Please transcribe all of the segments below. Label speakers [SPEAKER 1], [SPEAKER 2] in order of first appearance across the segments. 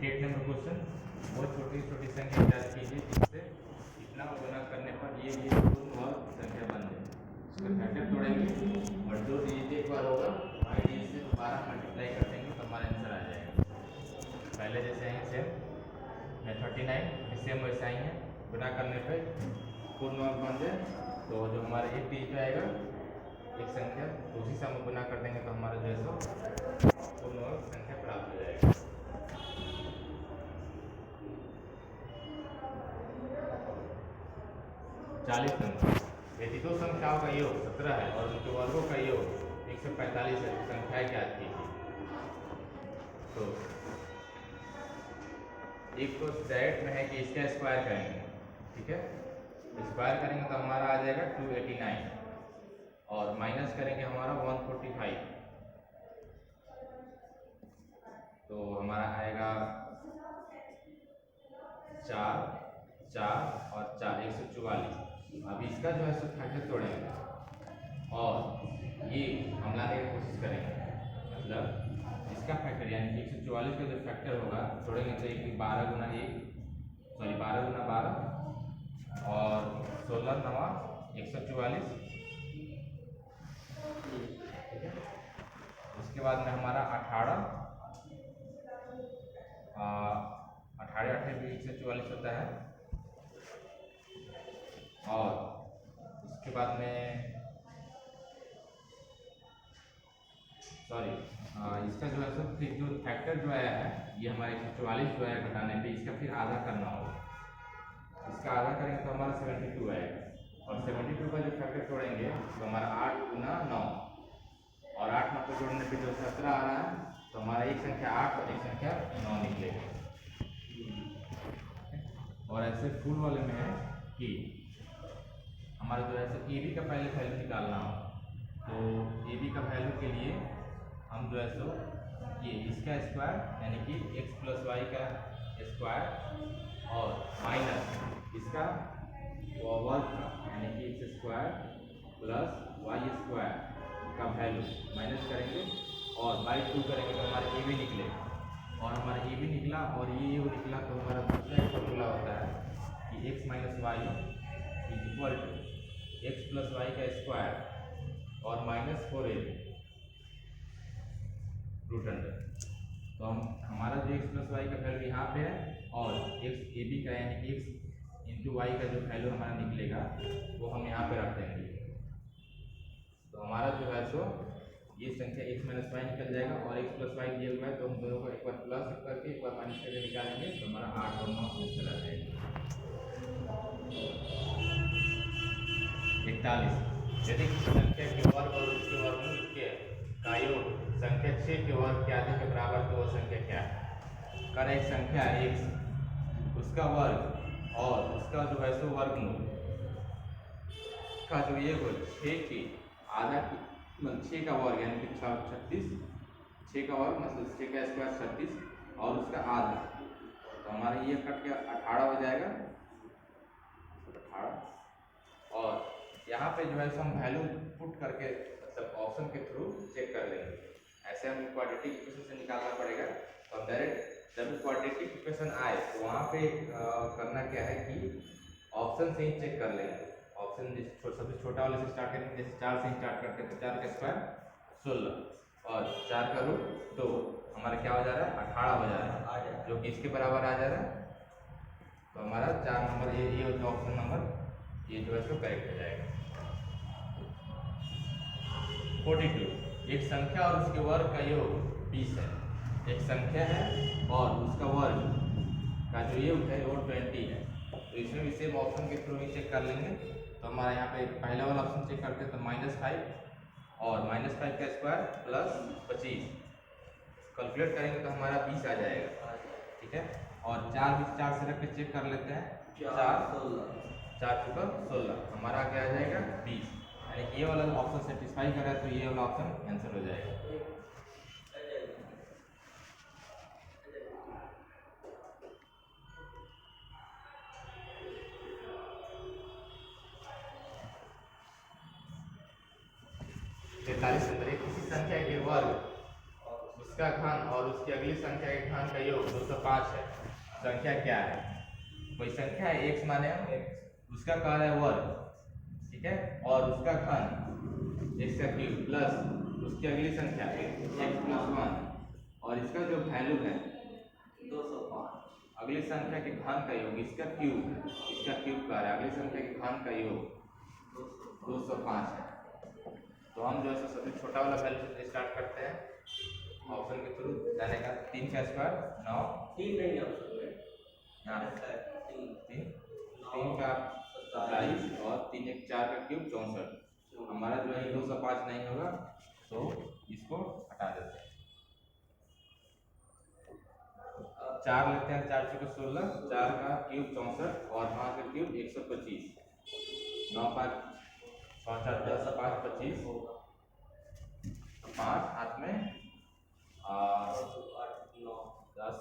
[SPEAKER 1] 8 number question, वो छोटी छोटी संख्या याद कीजिए जिससे इतना गुना करने पर ये पूर्ण और संख्या बन जाए। इसका फैक्टर तोड़ेंगे और जो डिजिट एक बार होगा आईडी से दोबारा मल्टीप्लाई कर देंगे तो हमारा आंसर आ जाएगा। पहले जैसे हैं सेम 39 सेम वैसे ही है, गुना करने पे पूर्ण और बन जाए तो जो हमारा एक डिजिट आएगा एक संख्या उसी से हम गुना कर देंगे तो हमारा जो है सो पूर्ण और संख्या प्राप्त हो जाएगा। 40 नंबर, यदि दो संख्याओं का योग 17 है और उनके वर्गों का योग 145 है तो संख्याएं ज्ञात कीजिए। तो एक तो डायरेक्ट में है कि इसका स्क्वायर करेंगे, ठीक है, स्क्वायर करेंगे तो हमारा आ जाएगा 289 और माइनस करेंगे हमारा 145 तो हमारा आएगा 4 4 और 4 144। अब इसका जो है सो फैक्टर तोड़ेंगे और ये हम लाने की कोशिश करेंगे, मतलब इसका फैक्टर यानी 144 का जो फैक्टर होगा तोड़ेंगे तो 12 गुना 12 गुना 12 और 16 नवा 144, ठीक है। उसके बाद में हमारा 18 भी 144 होता है और उसके बाद में इसका जो है सो फिर जो फैक्टर जो आया है ये हमारे 144 जो है घटाने पे इसका फिर आधा करना होगा। इसका आधा करेंगे तो हमारा 72 आएगा और 72 का जो फैक्टर तोड़ेंगे तो हमारा 8 गुना 9 और 8 9 को जोड़ने पे जो 17 आ रहा है तो हमारा एक संख्या 8 और एक संख्या 9 निकलेगा। और ऐसे फुल वाले में है कि हमारा जो है सो ए बी का पहले वैल्यू निकालना हो तो ए बी का वैल्यू के लिए हम जो है सो ये इसका स्क्वायर यानी कि x प्लस वाई का स्क्वायर और माइनस इसका वर्ग यानी कि x square plus y square का वैल्यू माइनस करेंगे और बाई 2 करेंगे तो हमारा ए बी निकलेगा और हमारा ए बी निकला और ये निकला तो हमारा दूसरा एक फॉर्मूला होता है कि x minus y is equal to x plus y का स्क्वायर और माइनस 4ab रूट अंडर। तो हमारा जो x प्लस वाई का वैल्यू यहाँ पे है और एक्स ए बी का यानी कि x इंटू वाई का जो वैल्यू हमारा निकलेगा वो हम यहाँ पे रख देंगे। तो हमारा जो है सो ये संख्या x माइनस वाई निकल जाएगा और x प्लस वाई दिया हुआ है तो हम दोनों को एक बार प्लस करके एक बार माइनस करके निकालेंगे तो हमारा 8 और 9 आंसर आ जाएगा। 41, यदि संख्या के वर्ग और उसके वर्गमूल के का योग संख्या 6 के वर्ग के आधे के बराबर तो वह संख्या क्या है। कर एक संख्या x उसका वर्ग और उसका जो है सो वर्गमूल का जो ये हो 6 के आधा 6 का वर्ग यानी कि 36, 6 का वर्ग मतलब 6 का स्क्वायर 36 और उसका आधा तो हमारा ये कट के 18 हो जाएगा 18 और यहाँ पे जो है सो हम वैल्यू पुट करके मतलब ऑप्शन के थ्रू चेक कर लेंगे। ऐसे हमें क्वाड्रेटिक इक्वेशन से निकालना पड़ेगा तो हम डायरेक्ट जब क्वाड्रेटिक इक्वेशन आए तो वहाँ पे करना क्या है कि ऑप्शन से ही चेक कर लेंगे। ऑप्शन सबसे छोटा वाले से स्टार्ट करेंगे, जैसे 4 से स्टार्ट करते हैं तो 4 का स्क्वायर 16 और 4 का रूट 2 हमारा क्या हो जा रहा है 18 हो जा रहा है जो कि इसके बराबर आ जा रहा है। तो हमारा 4 नंबर ये ऑप्शन नंबर ये जो है सो करेक्ट हो जाएगा। 42, एक संख्या और उसके वर्ग का योग 20 है। एक संख्या है और उसका वर्ग का जो योग है वो 20 है तो इसमें भी सेम ऑप्शन के थ्रू ही चेक कर लेंगे। तो हमारा यहाँ पे पहला वाला ऑप्शन चेक करते हैं तो -5 और -5 का स्क्वायर प्लस 25 कैलकुलेट करेंगे तो हमारा 20 आ जाएगा, ठीक है। और 4 से रख के चेक कर लेते हैं 4 चुका 16 हमारा क्या आ जाएगा 20 यानी कि ये वाला ऑप्शन सेटिस्फाई कर रहा है तो ये वाला ऑप्शन आंसर हो जाएगा। नंबर, किसी संख्या के वर्ग उसका घन और उसके उसकी अगली संख्या के घन का योग 205 है। संख्या क्या है? कोई संख्या है x माने हम उसका कार्य है वर्ग, ठीक है, और उसका घन x का क्यूब प्लस उसकी अगली संख्या x प्लस 1 और इसका जो वैल्यू है 205, अगली संख्या के घन का योग इसका क्यूब कार्य अगली संख्या के घन का योग 205 है। तो हम जो है सबसे छोटा वाला वैल्यू से स्टार्ट करते हैं, ऑप्शन के थ्रू जाने का। 3 का स्क्वायर 9,
[SPEAKER 2] 3 नहीं ऑप्शन में
[SPEAKER 1] यहाँ 3 का 27 और 3 1 4 का क्यूब 64। हमारा जो है 205 नहीं होगा तो इसको हटा देते हैं। 4 लेते हैं, 4 चौके 16, 4 का क्यूब 64 और 5 का क्यूब 125, 9 5 6 4 10 5 25, 5 हाथ में 8 9 10,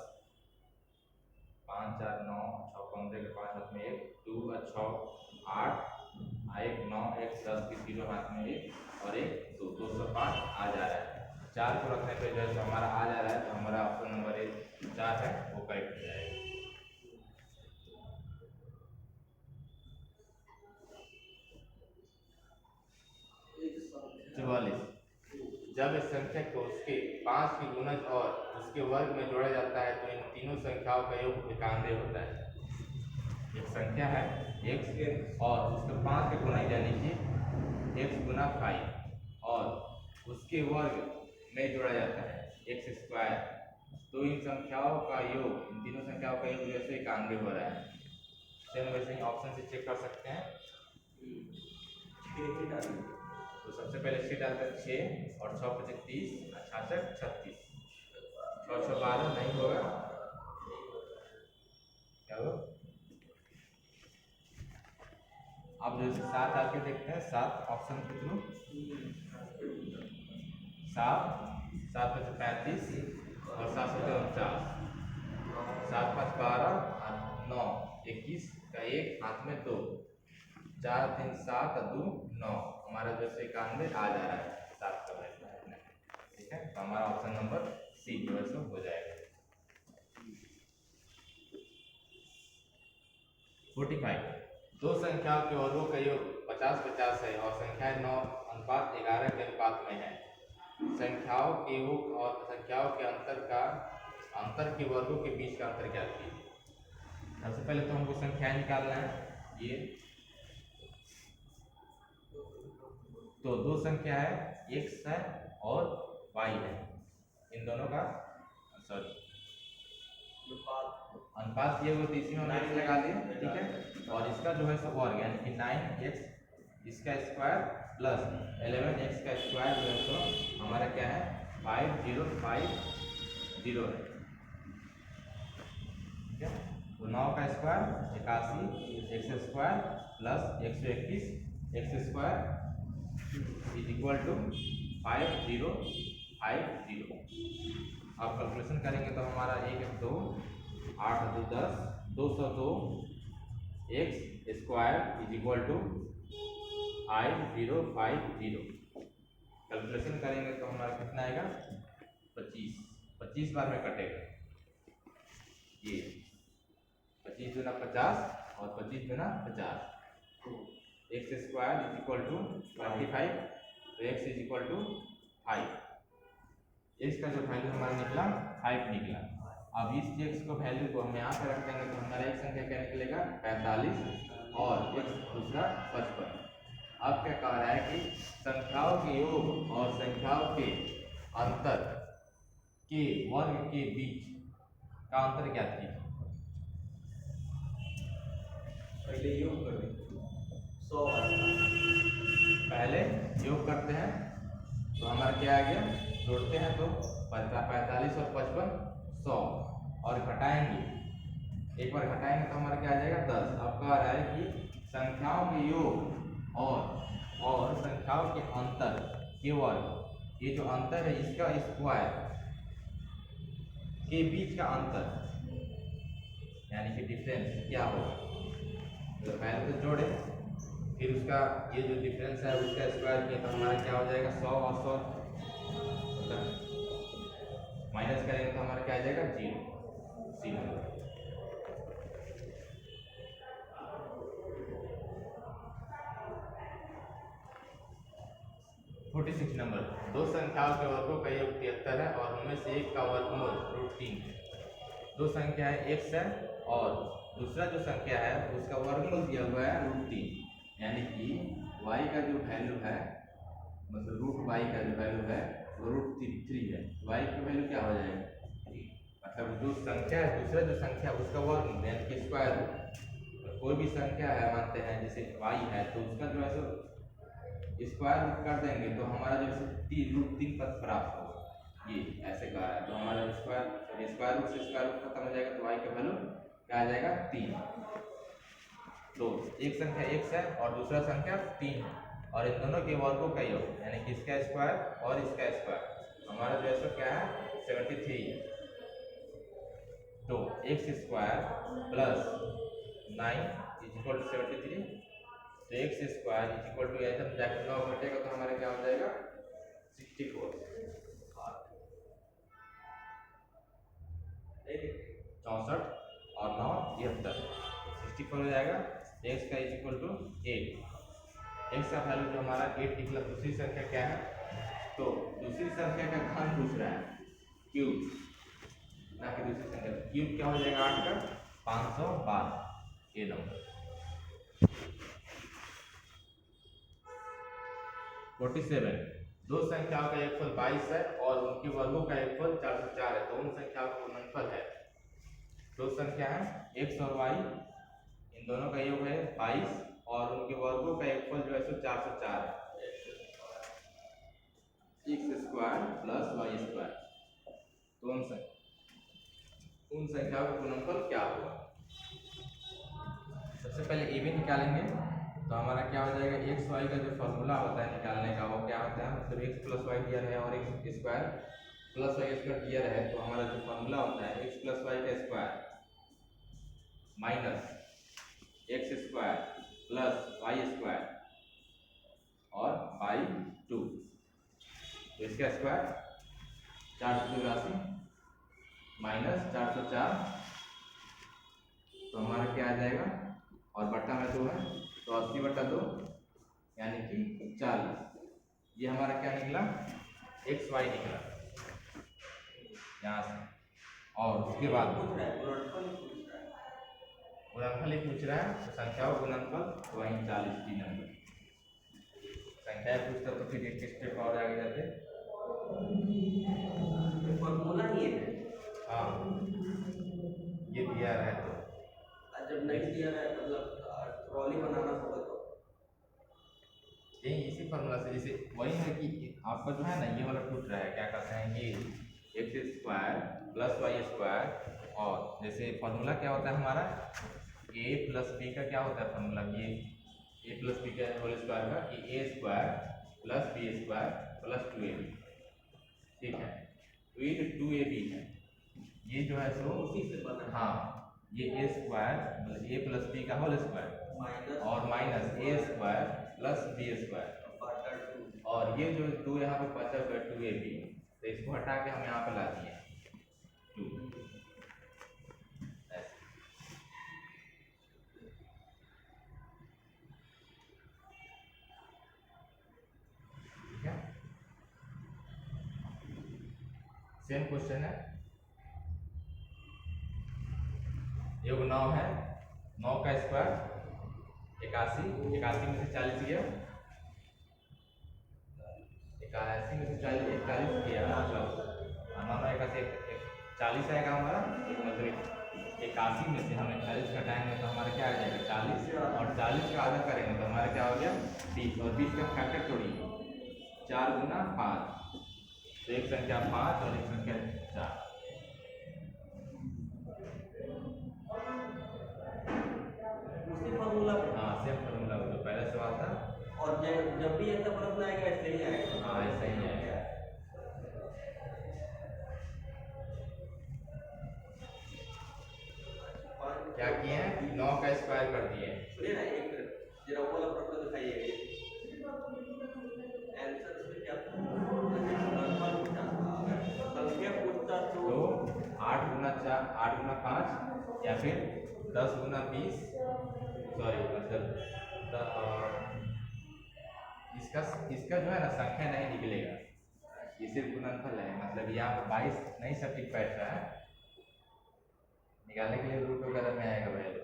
[SPEAKER 1] 5 4 9 6 15 के 5 हाथ में 1 2 6 8 1 9 1 10 के 0 हाथ में 1 और 1 2 205 आ जा रहा है। 4 को रखने पे जैसे हमारा आ जा रहा है तो हमारा ऑप्शन नंबर 4 है वो करेक्ट हो जाएगा। जब इस संख्या को उसके 5 के गुणज और उसके वर्ग में जोड़ा जाता है तो इन तीनों संख्याओं का योग 91 होता है। एक संख्या है x और उसके 5 के गुणज यानी कि x गुना 5 और उसके वर्ग में जोड़ा जाता है x स्क्वायर, तो इन संख्याओं का योग, इन तीनों संख्याओं का योग जैसे 91 हो रहा है। सेम वैसे ही ऑप्शन से चेक कर सकते हैं। तो सबसे पहले 6 डालते हैं, 6 और 6 25 30 66 36, 6 6 12 नहीं होगा, क्या होगा? अब जैसे 7 डाल के देखते हैं, 7 ऑप्शन के थ्रू 7 7 5 35 और 7 49, 7 5 12 9 21 का 1 हाथ में 2, 4 3 7 और 2 9, हमारा जो 91 आ जा रहा है 7 का वैल्यू, ठीक है। तो हमारा ऑप्शन नंबर सी जो है हो जाएगा। 45 दो संख्याओं के वर्गों का योग 50 50 है और संख्याएं 9 अनुपात 11 के अनुपात में है। संख्याओं के योग और संख्याओं के अंतर के वर्गों के बीच का अंतर क्या है? सबसे पहले तो हमको संख्याएं निकालना है। ये तो दो संख्या है, x है और y है, इन दोनों का अनुपात ये वो तीसरी में x लगा दिए, ठीक है। और इसका जो है सब वर्ग यानी कि 9x इसका स्क्वायर प्लस 11x का स्क्वायर जो है तो हमारा क्या है 5050 है, ठीक है। तो 9 का square 81, x square plus 121 x square is equal to 5050। अब कैलकुलेशन करेंगे तो हमारा 1 2 8 2 10 202 x square is equal to 5050। Calculation करेंगे तो हमारा कितना आएगा 25 बार में कटेगा। ये 25 गुना 50 और 25 गुना 50, x square is equal to 25, तो x is equal to 5। x का जो वैल्यू हमारा निकला 5 निकला। अब इस x को वैल्यू को हम यहाँ पे रख देंगे तो हमारा एक संख्या क्या निकलेगा 45 और x दूसरा 55। अब क्या कह रहा है कि संख्याओं के योग और संख्याओं के अंतर के वर्ग के बीच का अंतर क्या थी?
[SPEAKER 2] पहले योग कर दें 100,
[SPEAKER 1] पहले योग करते हैं तो हमारा क्या आ गया, जोड़ते हैं तो 45 और 55 100 और घटाएंगे, एक बार घटाएंगे तो हमारा क्या आ जाएगा 10। अब कह रहा है कि संख्याओं के योग और संख्याओं के अंतर के वर्ग, ये जो अंतर है इसका स्क्वायर के बीच का अंतर यानी कि डिफरेंस क्या होगा। तो पहले तो जोड़े, फिर उसका ये जो डिफरेंस है उसका स्क्वायर किया तो हमारा क्या हो जाएगा 100 और 100 माइनस करेंगे तो हमारा क्या आ जाएगा 0 सी नंबर। 46 नंबर, दो संख्याओं के वर्गों का योग 73 है और उनमें से एक का वर्गमूल √3 है। दो संख्या है x है और दूसरा जो संख्या है उसका वर्गमूल दिया हुआ है √3, यानी कि y का जो वैल्यू है मतलब √y का जो वैल्यू है वो √3 है। y की वैल्यू क्या हो जाएगा 3, मतलब जो संख्या है दूसरा जो संख्या उसका वर्गमूल यानी कि स्क्वायर रूट। कोई भी संख्या है मानते हैं जैसे y है तो उसका जो है सो स्क्वायर रूट कर देंगे तो हमारा जो √3 पद प्राप्त होगा, ये ऐसे कहा है। तो हमारा स्क्वायर रूट से स्क्वायर रूट खत्म हो जाएगा तो y का वैल्यू क्या आ जाएगा 3। तो एक संख्या x है और दूसरा संख्या 3 है और इन दोनों के वर्गों का योग यानी कि इसका स्क्वायर और इसका स्क्वायर हमारा जो है क्या है 73 है। तो x² प्लस 9 = 73, तो x² = एकदम जाकर 9 घटेगा तो हमारा क्या हो जाएगा 64, 64 और 9 73, 64 हो जाएगा। x का = 8, x का वैल्यू जो हमारा 8 निकला। दूसरी संख्या क्या है तो दूसरी संख्या का घन पूछ रहा है क्यूब, ना कि दूसरी संख्या क्यूब क्या हो जाएगा 8 का 512, ये नंबर। 47, दो संख्याओं का योगफल 22 है और उनके वर्गों का योगफल 404 है, तो उन संख्याओं का गुणनफल है। दो संख्या है x और y, इन दोनों का योग है 22 और उनके वर्गों का योगफल जो है सो 404 है। x² प्लस y², तो उन संख्याओं का गुणनफल क्या होगा। सबसे पहले a b निकालेंगे तो हमारा क्या हो जाएगा x y का जो फॉर्मूला होता है निकालने का वो क्या होता है, मतलब x + y दिया है और x² + y² दिया है, तो हमारा जो फॉर्मूला होता है x + y का स्क्वायर माइनस x² + y² और बाई 2, तो इसका स्क्वायर 484 माइनस 404, तो हमारा क्या आ जाएगा और बट्टा में 2 है तो 80/2 यानी कि 40। ये हमारा क्या निकला xy निकला यहाँ से। और उसके बाद गुणनफल ही पूछ रहा है, तो संख्याओं गुणनफल वही 40 की नंबर संख्या पूछता तो फिर एक स्टेप और आगे जाते।
[SPEAKER 2] फॉर्मूला ही है।
[SPEAKER 1] हाँ ये दिया है तो
[SPEAKER 2] जब नहीं दिया है मतलब ट्रॉली बनाना होगा तो
[SPEAKER 1] यही इसी फॉर्मूला से, जैसे वही है कि आपका जो है ना ये वाला टूट रहा है, क्या कहते हैं कि x² + y² और जैसे फॉर्मूला क्या होता है हमारा a + b का क्या होता है फॉर्मूला, ये a + b का होल स्क्वायर का कि a² + b² + 2ab, ठीक है। तो ये जो 2ab है ये जो है सो
[SPEAKER 2] उसी से बना।
[SPEAKER 1] हाँ ये a² मतलब a + b का होल स्क्वायर और माइनस a² + b² और ये जो 2 यहाँ पे बचा हुआ 2ab, तो इसको हटा के हम यहाँ पे ला दिए 2 ऐसे। ठीक है, सेम क्वेश्चन है। योग 9 है, 9 का स्क्वायर 81, 81 में से 40 गया, 81 में से 41 गया मतलब 9 40 आएगा हमारा, मतलब 81 में से हम 41 घटाएंगे तो हमारा क्या आ जाएगा 40 और 40 का आधा करेंगे तो हमारा क्या हो गया 20 और 20 का फैक्टर तोड़िए 4 × 5, तो एक संख्या 5 और एक संख्या 4।
[SPEAKER 2] उसी फॉर्मूला
[SPEAKER 1] हाँ सेम फॉर्मूला जो पहला सवाल था,
[SPEAKER 2] और जब भी ऐसा प्रश्न आएगा ऐसे ही आएगा।
[SPEAKER 1] हाँ ऐसा ही आएगा। क्या किए हैं 9 का स्क्वायर कर दिए।
[SPEAKER 2] सुनिए ना एक जरा वो वाला प्रश्न दिखाइए, आंसर इसमें क्या था, संख्या पूछता
[SPEAKER 1] गुना 5 या फिर 10 गुना 20, सॉरी मतलब इसका इसका जो है ना संख्या नहीं निकलेगा, ये सिर्फ गुणनफल है, मतलब यहाँ पर 22 नहीं सटीक बैठ रहा है, निकालने के लिए रूट वगैरह में आएगा वैल्यू।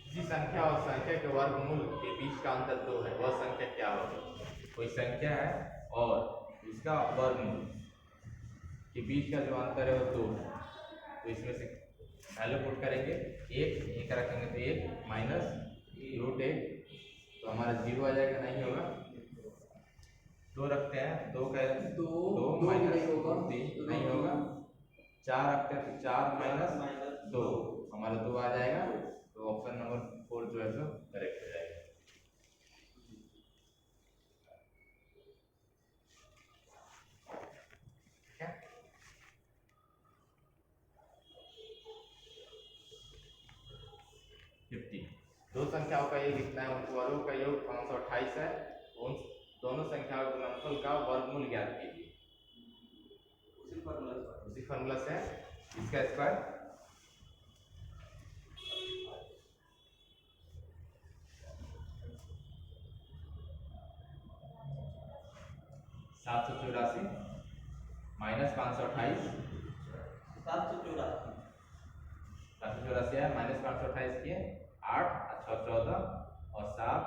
[SPEAKER 1] किसी संख्या और संख्या के वर्गमूल के बीच का अंतर 2 है, वह संख्या क्या होगी? कोई संख्या है और इसका वर्गमूल के बीच का जो अंतर है वो 2 है, तो इसमें से वैल्यू पुट करेंगे, एक रखेंगे तो 1 माइनस √1, तो हमारा 0 आ जाएगा, नहीं होगा। 2 रखते हैं, 2 का 2 माइनस 3 नहीं होगा। 4 रखते हैं तो 4 माइनस 2, हमारा 2 आ जाएगा, तो ऑप्शन नंबर 4 जो है सो करेक्ट हो जाएगा। क्या 50 दो संख्याओं का योग कितना है? उनके वर्गों का योग 528 है। उन दोनों संख्याओं के गुणनफल का वर्गमूल ज्ञात कीजिए। उसी फॉर्मूला से इसका स्क्वायर 784 माइनस 528, 784 है माइनस 528 किए 8 अच्छा 14 और 7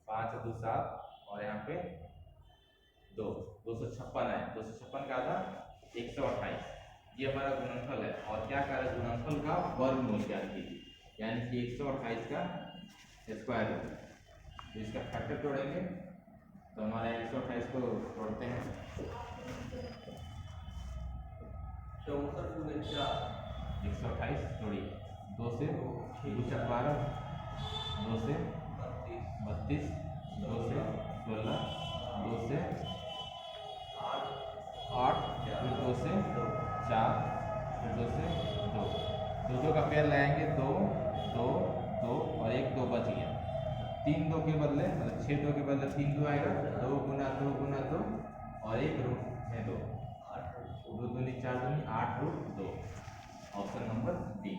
[SPEAKER 1] 5 2 7 और यहाँ पे 256 है, 256 का आधा 128, ये हमारा गुणनफल है। और क्या कर रहे हैं? गुणनफल का वर्गमूल ज्ञात कीजिए, यानी कि 128 का स्क्वायर रूट। तो इसका फैक्टर तोड़ेंगे तो हमारे 128 को तोड़ते हैं 128 तोड़िए, 2 से 12, 2 से 32, 2 से 16, 2 से 8, फिर 2 से 4, फिर 2 से 2, 2 का पेयर लगाएंगे 2 2 2 और 1 2 बच गया। 3 2 के बदले मतलब 6 2 के बदले 3 2 आएगा, 2 गुना 2 गुना 2 और 1 रूट में 2, 2 दूनी 4 दूनी 8 रूट 2, ऑप्शन नंबर डी।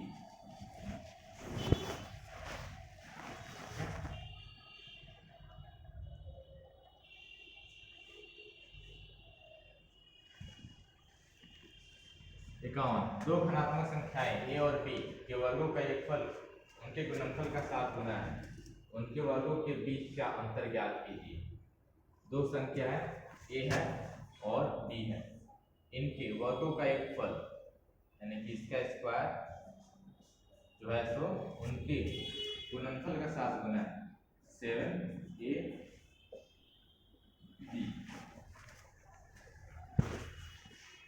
[SPEAKER 1] इक्यावन दो धनात्मक संख्याएं a और b के वर्गों का योगफल उनके गुणनफल का 7 गुना है, उनके वर्गों के बीच का अंतर ज्ञात कीजिए। दो संख्याएं a है और b है, इनके वर्गों का योगफल यानी कि इसका स्क्वायर जो है सो उनके गुणनफल का 7 गुना है, 7ab।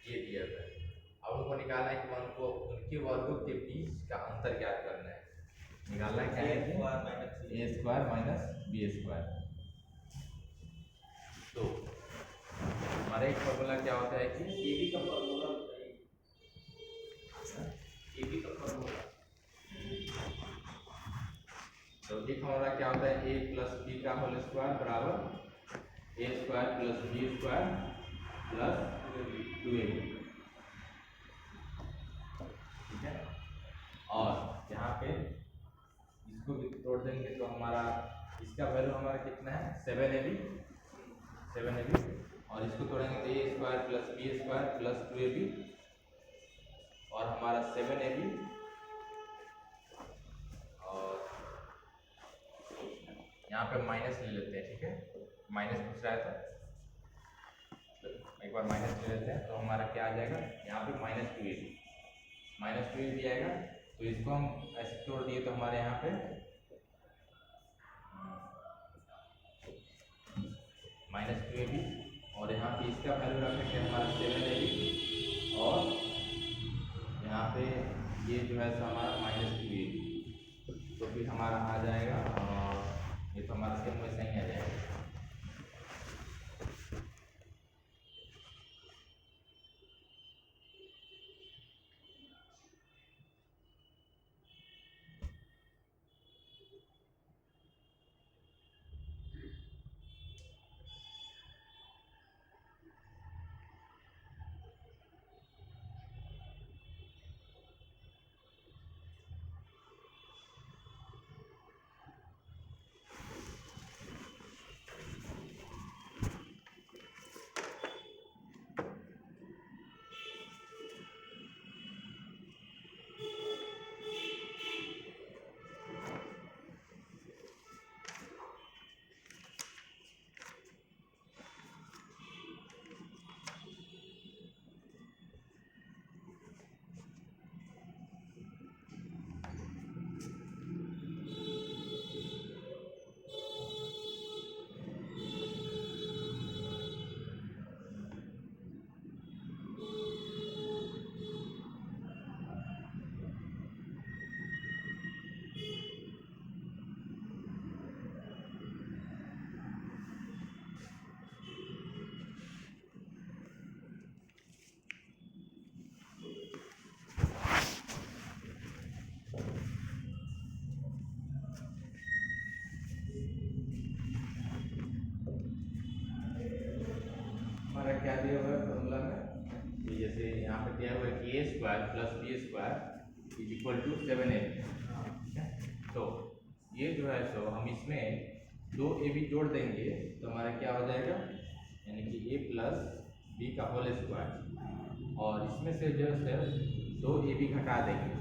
[SPEAKER 1] ये दिया है, अब उनको निकालना है कि उनको उनके वर्गों के बीच का अंतर ज्ञात करना है। निकालना क्या है? a square minus b square. तो हमारा एक फॉर्मूला क्या होता है कि
[SPEAKER 2] AB का फॉर्मूला बताइए। AB का फॉर्मूला
[SPEAKER 1] तो एक फॉर्मूला क्या होता है? a प्लस b का होल स्क्वायर बराबर a square plus b square plus 2ab, ठीक है। और यहाँ पे इसको भी तोड़ देंगे तो हमारा इसका वैल्यू हमारा कितना है? 7ab, और इसको तोड़ेंगे तो a square plus b square plus 2ab और हमारा 7ab, और यहाँ पे माइनस ले लेते हैं, ठीक है, माइनस पूछ रहा है तो एक बार माइनस ले लेते हैं तो हमारा क्या आ जाएगा? यहाँ पे -2ab आएगा। तो इसको हम ऐसे तोड़ दिए तो हमारे यहाँ पे -2ab और यहाँ पे इसका वैल्यू रखेंगे हमारा 7ab और यहाँ पे ये जो है सो हमारा -2ab, तो फिर हमारा आ जाएगा और ये तो हमारा सेम वैसा ही आ जाएगा। Square plus b square is equal to 7ab। ठीक है, तो ये जो है सो हम इसमें 2ab जोड़ देंगे तो हमारा क्या हो जाएगा, यानी कि a प्लस बी का होल स्क्वायर, और इसमें से जो है 2ab घटा देंगे,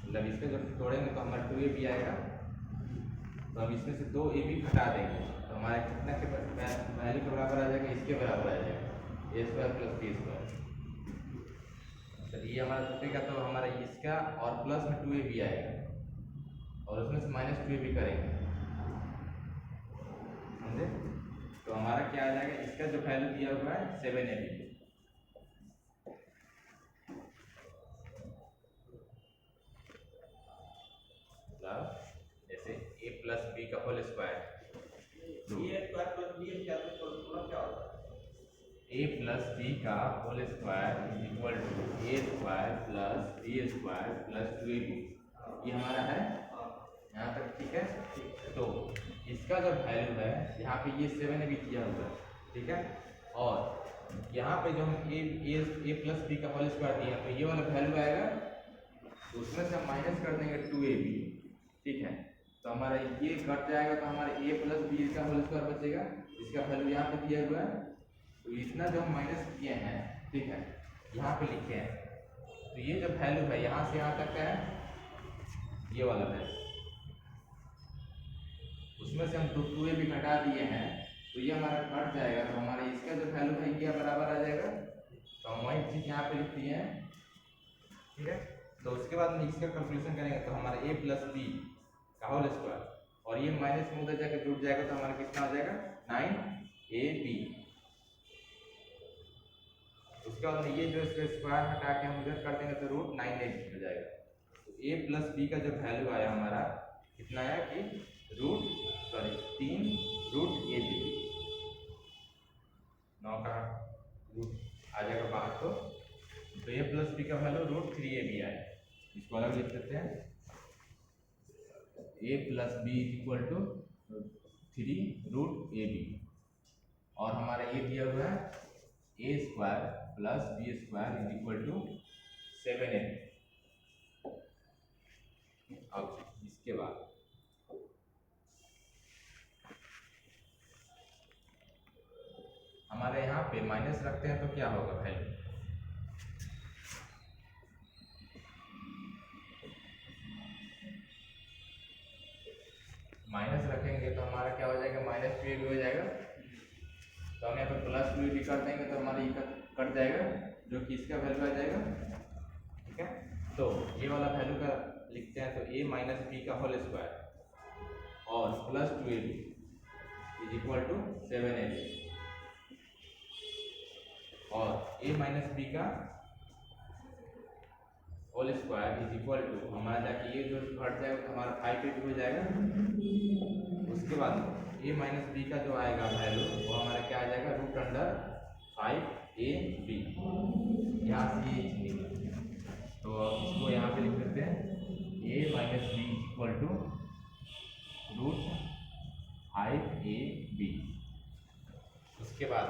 [SPEAKER 1] मतलब इसका जब तोड़ेंगे तो हमारा 2ab आएगा, तो हम इसमें से 2ab घटा देंगे तो हमारा कितना के वैल्यू के बराबर आ जाएगा, इसके बराबर आ जाएगा a square plus b square. तो ये हमारा टूटेगा तो हमारा इसका और प्लस में 2ab आएगा और उसमें से माइनस 2ab करेंगे, समझे? तो हमारा क्या आ जाएगा, इसका जो वैल्यू दिया हुआ है 7ab, जैसे a प्लस बी का होल स्क्वायर,
[SPEAKER 2] ये square plus b square formula क्या होता है?
[SPEAKER 1] a प्लस बी का whole square is equal to a square plus b square plus 2ab। ये हमारा है यहाँ तक, ठीक है। तो इसका जो वैल्यू है यहाँ पे ये 7ab दिया हुआ है, ठीक है, और यहाँ पे जो हम a प्लस बी का होल स्क्वायर दिया तो ये वाला वैल्यू आएगा, तो उसमें से हम माइनस कर देंगे 2ab, ठीक है। तो हमारा ये कट जाएगा तो हमारा a प्लस बी का होल स्क्वायर बचेगा, इसका वैल्यू यहाँ पे दिया हुआ है, तो इतना जो हम माइनस किए हैं, ठीक है, यहाँ पे लिखे हैं, तो ये जो वैल्यू है यहाँ से यहाँ तक का है, ये वाला वैल्यू, उसमें से हम 2ab घटा दिए हैं तो ये हमारा कट जाएगा, तो हमारा इसका जो वैल्यू है ये बराबर आ जाएगा, तो हम वही चीज़ यहाँ पे लिख दिए हैं, ठीक है। तो उसके बाद में इसका कैलकुलेशन करेंगे तो हमारा a प्लस बी का होल स्क्वायर और ये माइनस में उधर जाकर जुड़ जाएगा तो हमारा कितना हो जाएगा 9ab। उसके बाद में ये जो इसका स्क्वायर हटा के हम उधर कर देंगे तो रूट 9ab हो जाएगा। तो a प्लस बी का जो वैल्यू आया हमारा कितना आया कि 3 रूट ab, 9 का रूट आ जाएगा बाहर, तो a प्लस बी का वैल्यू रूट 3ab आया। इसको अलग लिख देते हैं, a plus b is equal to 3 root ab, और हमारा ये दिया हुआ है a square plus b square is equal to 7ab। अब इसके बाद हमारे यहाँ पे माइनस रखते हैं तो क्या होगा वैल्यू, माइनस रखेंगे तो हमारा क्या हो जाएगा, माइनस 2ab हो जाएगा, तो हम यहाँ पे प्लस 2ab कर देंगे तो हमारा ये कट जाएगा जो कि इसका वैल्यू आ जाएगा, ठीक है। तो ये वाला वैल्यू का लिखते हैं तो a माइनस बी का होल स्क्वायर और plus 2ab is equal to 7ab, और a माइनस बी का whole square is equal to हमारा जाके ये जो घट जाएगा तो हमारा 5ab हो जाएगा। उसके बाद a माइनस बी का जो आएगा वैल्यू वो हमारा क्या आ जाएगा, रूट अंडर 5ab, यहाँ से ये निकलेगा, तो इसको यहाँ पे लिख देते हैं a minus b equal to root 5ab। उसके बाद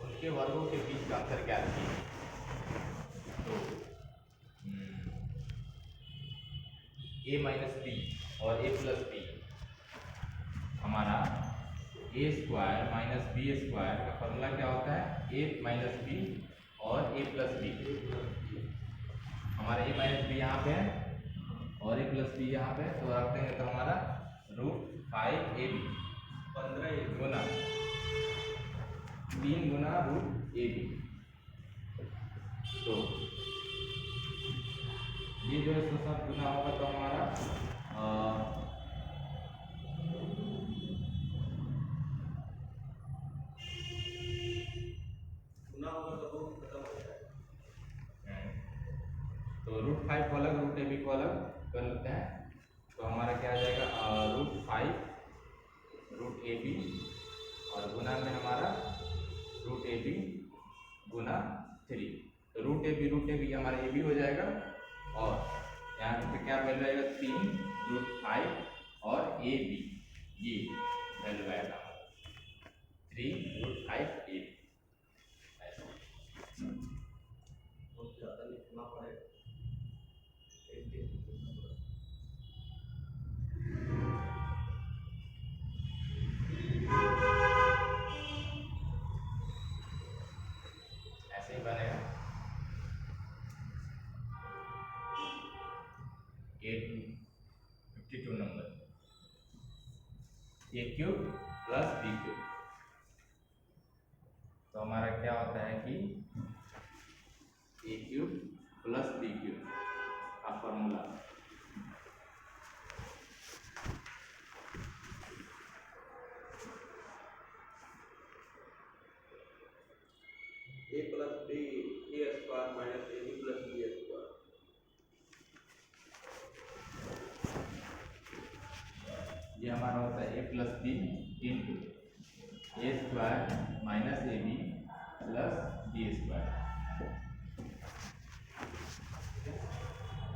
[SPEAKER 1] उनके वर्गों के बीच का अंतर क्या है, तो a माइनस बी और a प्लस बी, हमारा a square minus b square का फॉर्मूला क्या होता है, a माइनस बी और a प्लस बी। हमारा a माइनस बी यहाँ पे है और a प्लस बी यहाँ पे है, तो रख देंगे तो हमारा रूट 5ab 15 गुना 3 गुना रूट ab। तो ये जो है इसको सब गुना होगा तो हमारा
[SPEAKER 2] गुना होगा तो रूट खत्म हो जाएगा,
[SPEAKER 1] तो रूट 5 को अलग रूट ab को अलग कर लेते हैं, तो हमारा क्या आ जाएगा रूट 5 रूट ab और गुना में हमारा रूट ab गुना 3, तो रूट ab हमारा ab हो जाएगा, और यहाँ पे क्या वैल्यू आएगा 3 रूट 5 और ab, ये वैल्यू आएगा। 3√5 AB ऐसे।
[SPEAKER 2] बहुत ज़्यादा लिखना पड़ेगा।
[SPEAKER 1] ऐसे ही बनेगा 52 number a cube plus b cube. तो हमारा क्या होता है कि a cube plus b cube का formula
[SPEAKER 2] a plus b a square minus a b plus b square.
[SPEAKER 1] ये हमारा होता है a plus b into a square minus a b plus b square.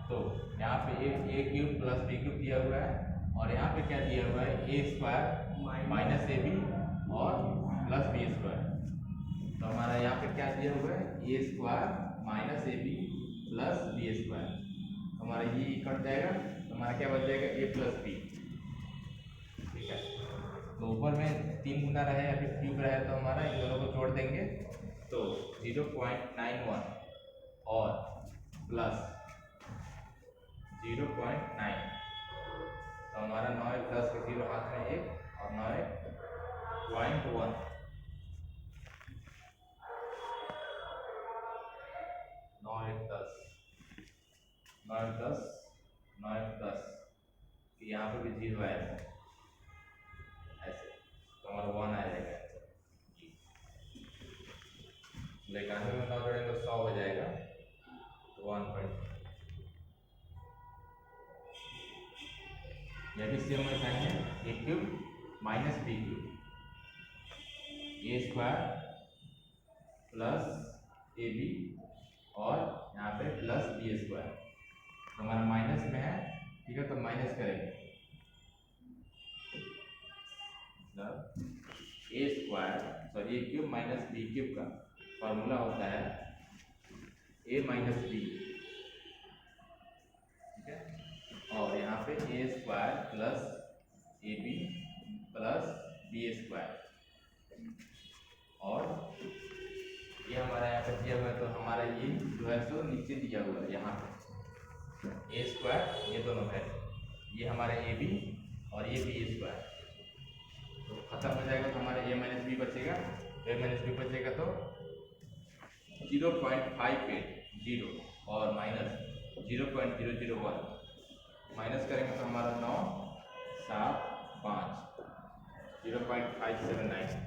[SPEAKER 1] तो यहाँ पे a cube plus b cube दिया हुआ है और यहाँ पे क्या दिया हुआ है a square minus a b और प्लस बी स्क्वायर। तो हमारा यहाँ पे क्या दिया हुआ है a square minus a b plus b square. हमारा ये कट जाएगा तो हमारा क्या बच जाएगा ए प्लस बी। ठीक है, तो ऊपर में 3 गुना रहे या फिर क्यूब रहे तो हमारा इन दोनों को जोड़ देंगे तो 0.91 और प्लस 0.9। तो हमारा 9 प्लस 0 हाथ में 1 और 9.1 9 1 10 9 10 9 10। यहाँ पे भी 0 आएगा ऐसे तो हमारा 1 आ जाएगा आंसर। 91 में 9 जोड़ेंगे तो 100 हो जाएगा तो 1. यह भी सेम वैसा ही है a cube minus b cube a square plus a b और यहाँ पे प्लस बी स्क्वायर। तो हमारा माइनस में है, ठीक है, तो माइनस करेंगे मतलब ए स्क्वायर सॉरी ए क्यूब माइनस बी क्यूब का फॉर्मूला होता है ए माइनस बी। ठीक है, और यहाँ पे a square plus a b plus b square और ये हमारा यहाँ पे दिया हुआ है तो हमारा ये जो है सो नीचे दिया हुआ है यहाँ पे ए स्क्वायर ये दोनों है ये हमारा ए बी और ये बी स्क्वायर। तो खत्म हो जाएगा तो हमारा ए माइनस बी बचेगा। ए माइनस बी बचेगा तो 0.580 और माइनस 0.001 माइनस करेंगे तो हमारा 9 7 5 0.579।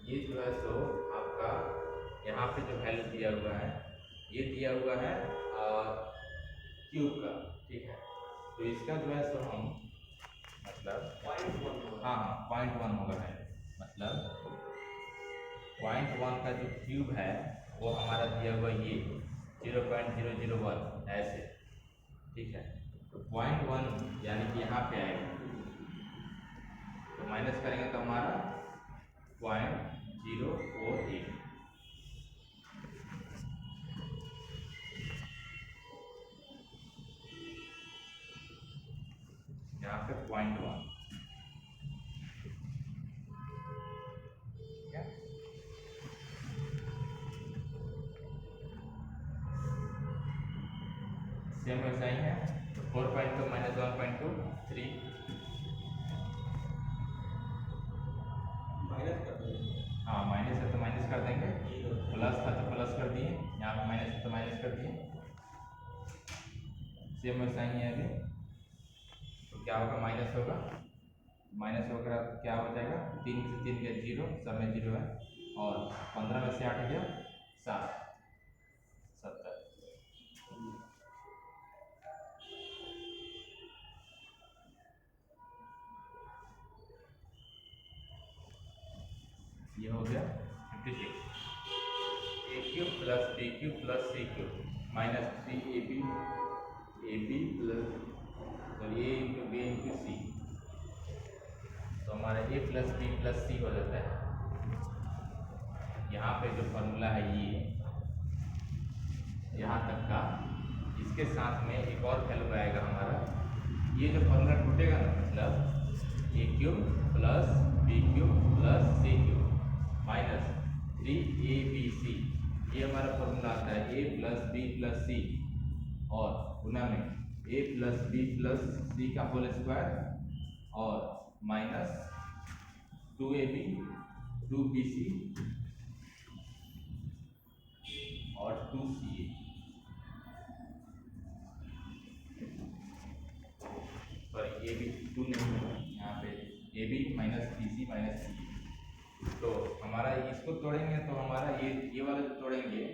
[SPEAKER 1] ये जो है सो आपका यहाँ पे जो वैल्यू दिया हुआ है ये दिया हुआ है क्यूब का। ठीक है, तो इसका जो है सो हम मतलब
[SPEAKER 2] 0.1
[SPEAKER 1] हाँ 0.1 होगा है मतलब 0.1 का जो क्यूब है वो हमारा दिया हुआ ये 0.001 ऐसे। ठीक है, तो 0.1 यानी कि यहाँ पे आएगा तो माइनस करेंगे तो हमारा 0.048। यहाँ पे 0.1 सेम वैसा ही है। तो 4.2 माइनस 1.2 3
[SPEAKER 2] माइनस कर देंगे।
[SPEAKER 1] हाँ माइनस है तो माइनस कर देंगे, प्लस था तो प्लस कर दिए, यहाँ पे माइनस है तो माइनस कर दिए। सेम वैसा ही है अभी। तो क्या होगा माइनस होगा, माइनस होगा क्या हो जाएगा 3 से 3 गया 0 सब में 0 है और 15 में से 8 गया 7 70। ये हो गया 56 a cube plus b cube plus c cube minus 3ab plus a into b into c. तो हमारा a plus b plus c हो जाता है। यहाँ पे जो फॉर्मूला है ये यहाँ तक का, इसके साथ में एक और वैल्यू आएगा हमारा, ये जो फॉर्मूला टूटेगा ना, मतलब a cube plus b cube plus c cube minus 3abc, ये हमारा फॉर्मूला आता है a plus b plus c और गुना में a plus b plus c का होल स्क्वायर और माइनस 2ab 2bc और 2ca। सॉरी ए बी 2 नहीं है यहाँ पे, a b minus b c minus c. तो हमारा इसको तोड़ेंगे तो हमारा ये वाला जो तोड़ेंगे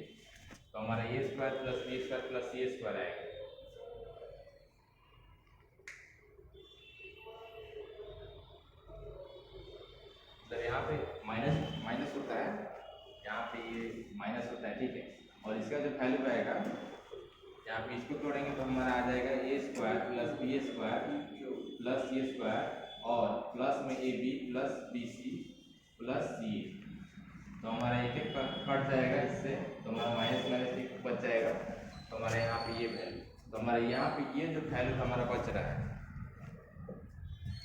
[SPEAKER 1] तो हमारा a square plus b square plus c square आएगा। तो यहाँ पे माइनस माइनस होता है, यहाँ पे ये माइनस होता है, ठीक है। और इसका जो वैल्यू आएगा यहाँ पे, इसको तोड़ेंगे तो हमारा आ जाएगा a square plus b square plus c square और प्लस में a b plus b c plus c. तो हमारा एक एक कट जाएगा इससे, तो हमारा माइनस माइनस एक बच जाएगा। तो हमारे यहाँ पे ये वैल्यू, तो हमारे यहाँ पे ये जो वैल्यू हमारा बच रहा है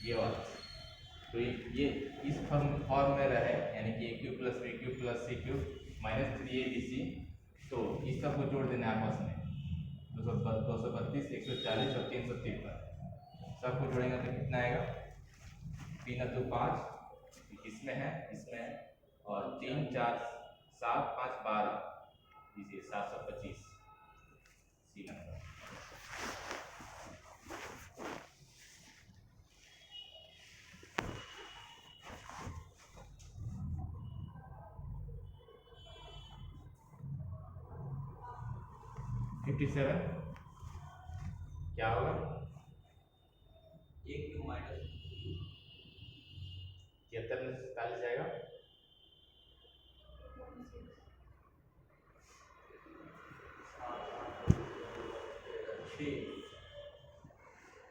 [SPEAKER 1] ये वाला, तो ये इस फॉर्म में रहे, यानी कि a cube plus b cube plus c cube minus 3abc। तो इस सब को जोड़ देना आपस में, 232 140 और 353 सबको जोड़ेंगे तो कितना आएगा, 3 2 5, इसमें है और 3 4 7 5 12, इसे 725 सी नंबर। $57 क्या होगा,
[SPEAKER 2] एक क्यूब माइनस
[SPEAKER 1] 73 में 47 जाएगा,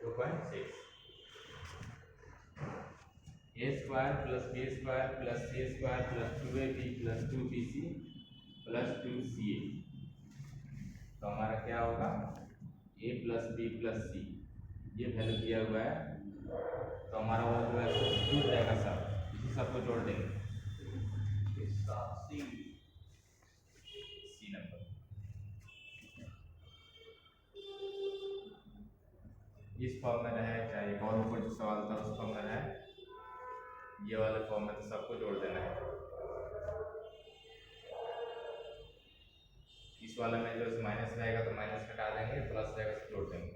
[SPEAKER 1] 2.6 a square plus b square plus c square plus 2ab plus 2bc plus 2ca। तो हमारा क्या होगा, a plus b plus c, ये वैल्यू दिया हुआ है। तो हमारा वो जो है जुड़ जाएगा सब, इसी सबको जोड़ देंगे, सी नंबर। इस फॉर्म में रहे, चाहे एक और ऊपर जो सवाल था उस फॉर्म में रहे, ये वाले फॉर्म में तो सबको जोड़ देना है। इस वाले में जो माइनस रहेगा तो माइनस हटा देंगे, प्लस रहेगा तो जोड़ देंगे।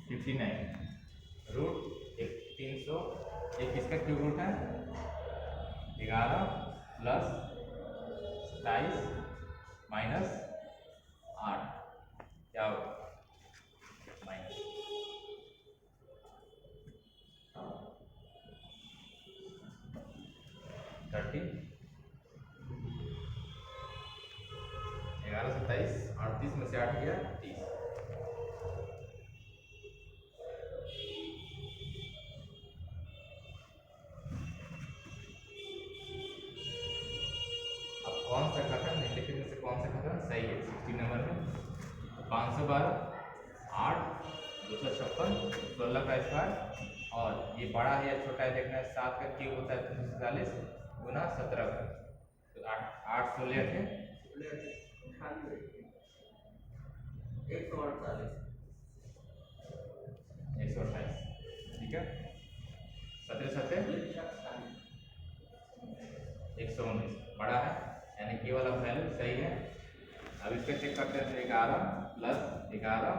[SPEAKER 1] 59 रूट 300, एक इसका क्यूब रूट है 11 प्लस 27 माइनस 8, क्या होगा, माइनस 30, 11 27 38 में से 8 गया 30। अब कौन सा खत्म, निम्नलिखित में से कौन सा खत्म सही है 60 नंबर में, 512 8 256 16 का स्क्वायर, और ये बड़ा है या छोटा है देखना है, 7 का क्यूब होता है 340 गुना 17 का, तो 8 16 थे 128, ठीक है, 17 17 119 बड़ा है, यानी कि वाला वैल्यू सही है। अब इसका चेक करते हैं, तो 11 प्लस 11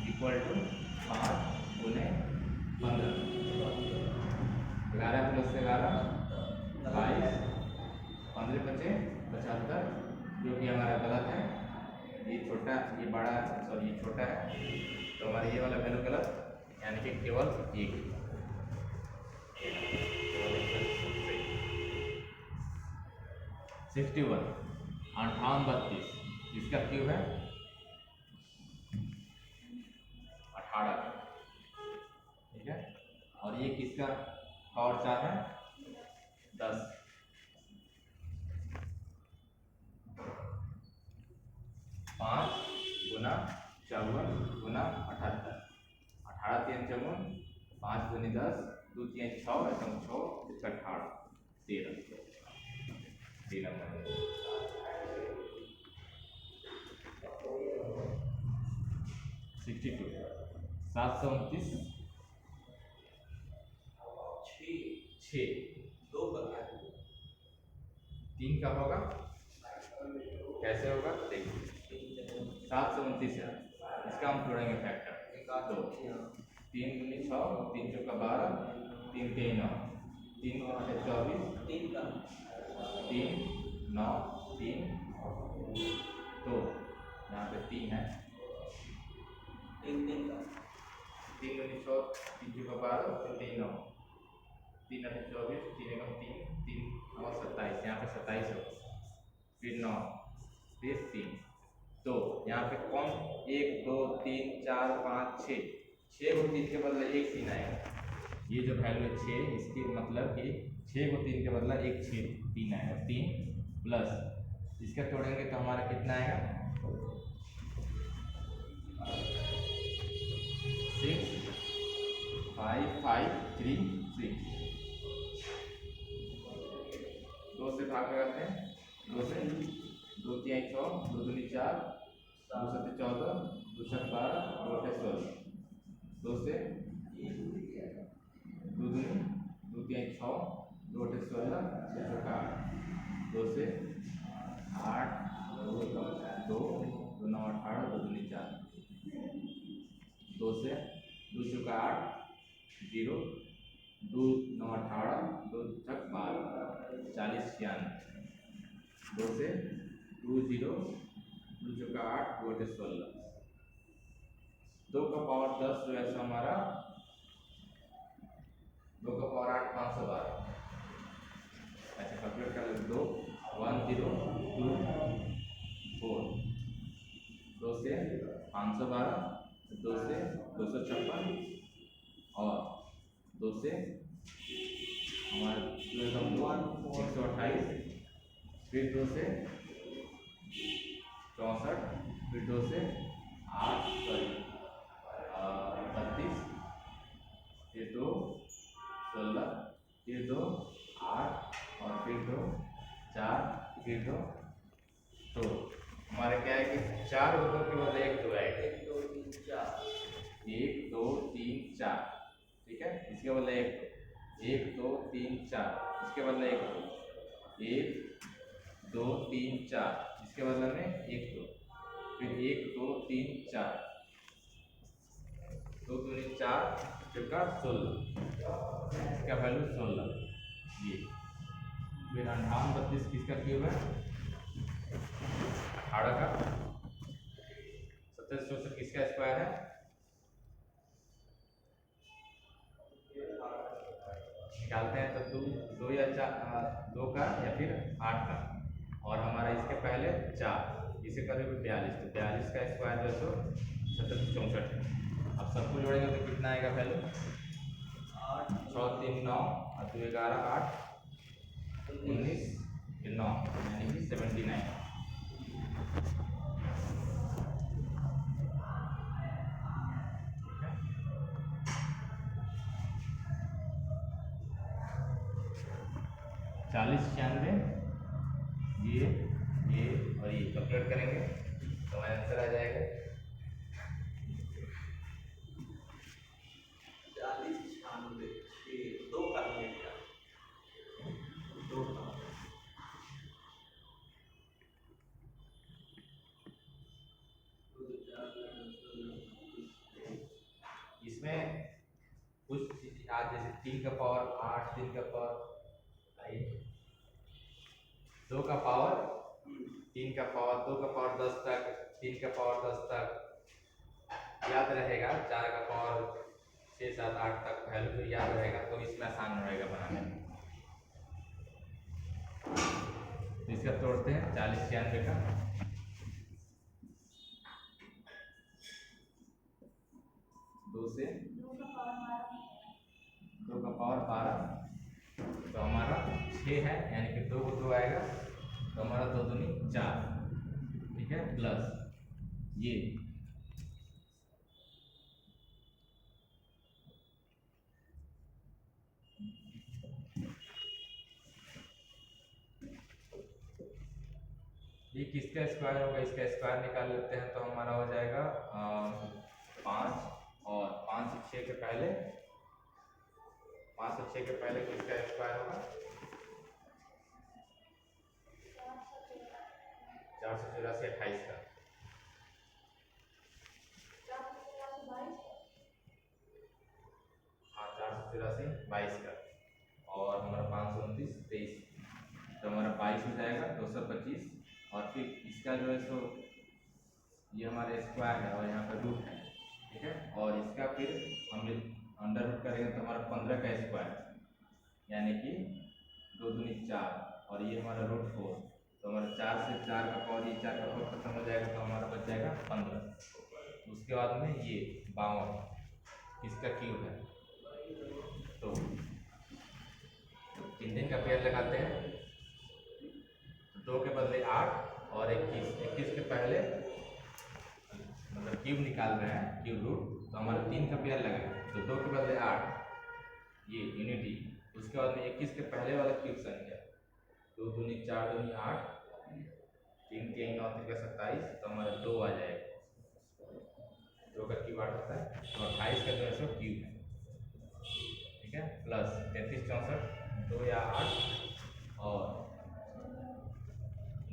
[SPEAKER 1] इक्वल टू 5 गुने 15, 11 प्लस 11 22, 15 बचे 75, जो कि हमारा गलत है, ये छोटा ये बड़ा है, सॉरी ये छोटा है, तो हमारा ये वाला वैल्यू गलत, यानी कि केवल 1। 61 58 32 इसका क्यूब है 18 ठीक है। और ये किसका पावर 4 है 10। 5 गुना 54 गुना 78 18 3 54 5 दूनी 10 2 3 6 ऐसा 6 इसका 18 13 62 729 6
[SPEAKER 2] दो का क्या
[SPEAKER 1] 3 का होगा कैसे होगा देखिए 729 है इसका हम जोड़ेंगे फैक्टर
[SPEAKER 2] एक आठ
[SPEAKER 1] 2 3 दूनी 6 3 चौका 12 3 तेईस 9 3 8 24
[SPEAKER 2] तीन का
[SPEAKER 1] 3 9 3 2 यहाँ पे 3 है
[SPEAKER 2] तीन तीन का
[SPEAKER 1] 3 दूनी 6 3 चौका 12 3 तेईस 9 3 8 24 3 एकम 3 3 और 27 यहाँ पे 27 होगा फिर 9 फिर 3 तो यहाँ पे कौन 1 2 3 4 5 6 6 को 3 के बदले 1 3 आएगा। ये जो वैल्यू है 6 इसके मतलब कि 6 को 3 के बदला 1 6 3 आएगा 3 प्लस इसका तोड़ेंगे तो हमारा कितना आएगा 6 5 5 3 6 2 से भाग लगाते हैं 2 से 2 3 6 2 दूनी 4 2 7 14 2 7 12 2 8 16 2 से 2 दूनी 2 3 6 2 8 16 2 चौका 8 2 से 8 2 2 9 18 2 दूनी 4 2 से 2 चौका 8 0 2 9 18 2 छक 12 40 96 2 से 2 0 2 चौका 8 2 8 16 2 का पावर 10 जो है सो हमारा 2 का पावर 8 512 ऐसे कैलकुलेट कर लेते 2 1 0 2 4 2 से 512 2 से 256 और 2 से हमारे 128 फिर 2 से 64 फिर 2 से 8 32 फिर 2 16 फिर 2 8 और फिर 2 4 फिर 2 तो हमारे क्या है कि 4 होने के बाद 1 2 आएगा
[SPEAKER 2] 1 2 3 4
[SPEAKER 1] 1 2 3 4 ठीक है इसके बदले 1 2 3 4 इसके बदले 1 2 3 4 इसके बदले में 1 2 फिर 1 2 3 4 2 दूनी 4 चौका 16 इसका वैल्यू 16 ये फिर 58 32 किसका क्यूब है 18 का 27 64 किसका स्क्वायर है निकालते हैं तो 2 या 4 2 का या फिर 8 का और हमारा इसके पहले 4 इसे करेंगे 42 तो 42 का स्क्वायर जो है 27 64 अब सबको जोड़ेंगे तो कितना आएगा वैल्यू
[SPEAKER 2] 8
[SPEAKER 1] 6 3 9 और 2 11 8 19 फिर 9 यानी कि 79 40 96 ये और ये कैलकुलेट करेंगे तो हमारा आंसर आ जाएगा
[SPEAKER 2] 40 96 6 2 का है क्या 2 का
[SPEAKER 1] इसमें कुछ आज जैसे 3 का पावर 8 3 का पावर 2 का पावर 3 का पावर 2 का पावर 10 तक 3 का पावर 10 तक याद रहेगा 4 का पावर 6 7 8 तक वैल्यू तो याद रहेगा तो इसमें आसान रहेगा बनाने में। तो इसका तोड़ते हैं 40 96 का, 2 से 2 का पावर 12, तो हमारा 6 है, यानी कि 2 को 2 आएगा तो हमारा 2 दूनी 4, ठीक है, प्लस ये ये किसका स्क्वायर होगा, इसका स्क्वायर निकाल लेते हैं तो हमारा हो जाएगा 5, और 5 से 6 के पहले, 5 से 6 के पहले किसका स्क्वायर होगा, 484 28 का, हाँ 484 22 का, और हमारा 529 23, तो हमारा 22 हो जाएगा 225, और फिर इसका जो है सो ये हमारा स्क्वायर है और यहाँ पर रूट है, ठीक है, और इसका फिर हम अंडर रूट करेंगे तो हमारा 15 का स्क्वायर, यानी कि 2 दूनी 4, और ये हमारा रूट 4, तो हमारा 4 से 4 का पावर, ये 4 का पावर खत्म हो जाएगा तो हमारा बच जाएगा 15। उसके बाद में ये 52 इसका क्यूब है, तो चिन्ह का पेयर लगाते हैं, 2 के बदले 8 और 21 के पहले मतलब क्यूब निकाल रहे हैं, क्यूब रूट, तो हमारा 3 का पेयर लगेगा, तो 2 के बदले 8 ये यूनिटी, उसके बाद में 21 के पहले वाला क्यूब संख्या, 2 दूनी 4 दूनी 8, 3 3 9 3 27, तो हमारा 2 आ जाएगा, 2 का क्यूब 8 होता है, तो 28 का जो है सो क्यूब है, ठीक है, प्लस 33 64 2 या 8, और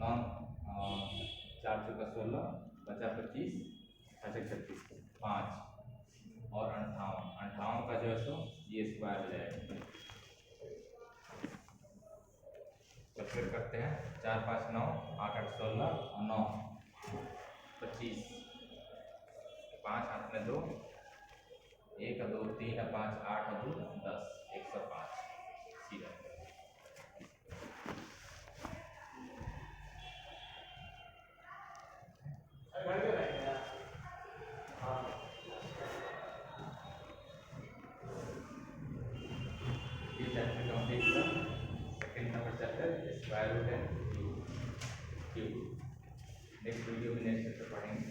[SPEAKER 1] 9 4 चौका 16 बचा 25 36 5, और 58 का जो है सो ये स्क्वायर हो जाएगा। तो फिर करते हैं 4 5 9 8 8 16 और 9 25, 5 हाथ में 2, 1 2 3 5 8 2 10 105 सीधा। Second number chapter square root and cube. Next video में नेक्स्ट चैप्टर पढ़ेंगे।